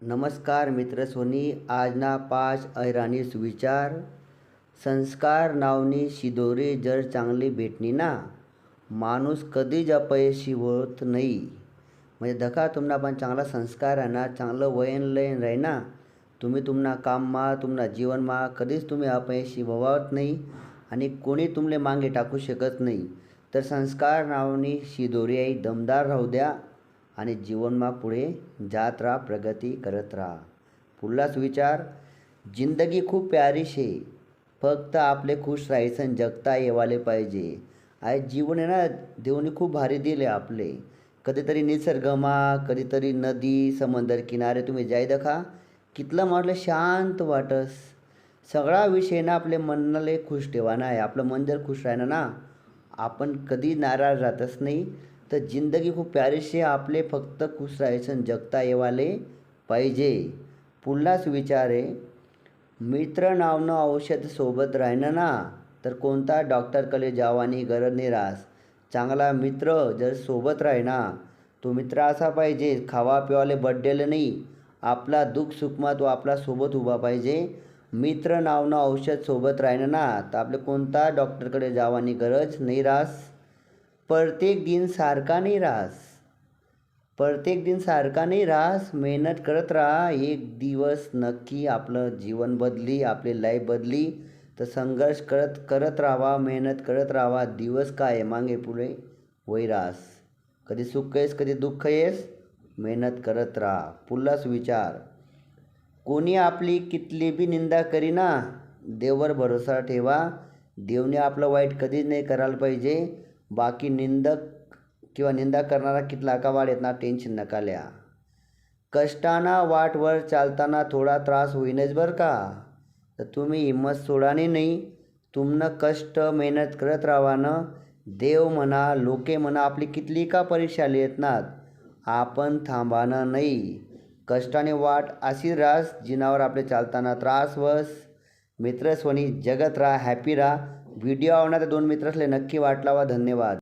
नमस्कार मित्र सोनी आजना 5 ऐराणी सुविचार संस्कार नावनी शिदोरी जर चांगली भेटणी ना माणूस कधीच अपयशी होत नाही. म्हणजे दखा तुम्हाला पण चांगला संस्कार आहे ना, चांगलं वयन लयन राही ना, तुम्ही तुमना काममा तुमना जीवनमा कधीच तुम्ही अपयशी व्हावत नाही आणि कोणी तुमले मागे टाकू शकत नाही. तर संस्कार नावनी शिदोरी आई दमदार राहू द्या आणि जीवनमा पुढे जात राहा, प्रगती करत राहा. पुढलाच विचार, जिंदगी खूप प्यारी शे, फक्त आपले खुश राहायचं जगता येवाले पाहिजे. आहे जीवन आहे ना, देवनी खूप भारी दिले आपले. कधीतरी निसर्गमा, कधीतरी नदी समंदर किनारे तुम्ही जाय दखा, कितलं म्हटलं शांत वाटस. सगळा विषय ना आपले मनाला खुश ठेवाना आहे. आपलं मन जर खुश राहिलं ना, आपण कधी नाराज राहतच नाही. तर जिंदगी खूप प्यारीशी, आपले फक्त खुश राहायचं जगता येवाले पाहिजे. पुढलाच विचार आहे, मित्र नावनं औषध सोबत राहिनं ना, तर कोणता डॉक्टरकडे जावानी गरज नाही राहस. चांगला मित्र जर सोबत राही ना, तो मित्र असा पाहिजे खावा पिवाले बड्डेले नाही, आपला दुःख सुखमा तो आपला सोबत उभा पाहिजे. मित्र नावनं औषध सोबत राहिनं ना, तर आपले कोणता डॉक्टरकडे जावानी गरज नाही राहस. प्रत्येक दिन सारखा नाही राहस, प्रत्येक दिन सारखा नाही राहस. मेहनत करत राहा, एक दिवस नक्की आपलं जीवन बदली, आपली लाईफ बदली. तर संघर्ष करत करत राहावा, मेहनत करत राहावा. दिवस काय आहे मागे पुढे वही राहस. कधी सुख येस कधी दुःख येस, मेहनत करत राहा. पुढलाच विचार, कोणी आपली कितली बी निंदा करीना, देववर भरोसा ठेवा. देवने आपलं वाईट कधीच नाही करायला पाहिजे. बाकी निंदक किंवा निंदा करणारा कितला का वाढेत ना, टेन्शन नका लिहा. कष्टाना वाटवर चालताना थोडा त्रास होईनच बरं का, तर तुम्ही हिंमत सोडानी नाही. तुमनं कष्ट मेहनत करत राहावानं. देव म्हणा लोके म्हणा आपली कितली का परीक्षा लिहित नात, आपण थांबानं नाही. कष्टाने वाट अशी रास जिनावर आपले चालताना त्रास वस. मित्रस्वनी जगत राहा, हॅपी राहा. व्हिडिओ आवडला तर 2 मित्रसले नक्की वाट लावा. धन्यवाद.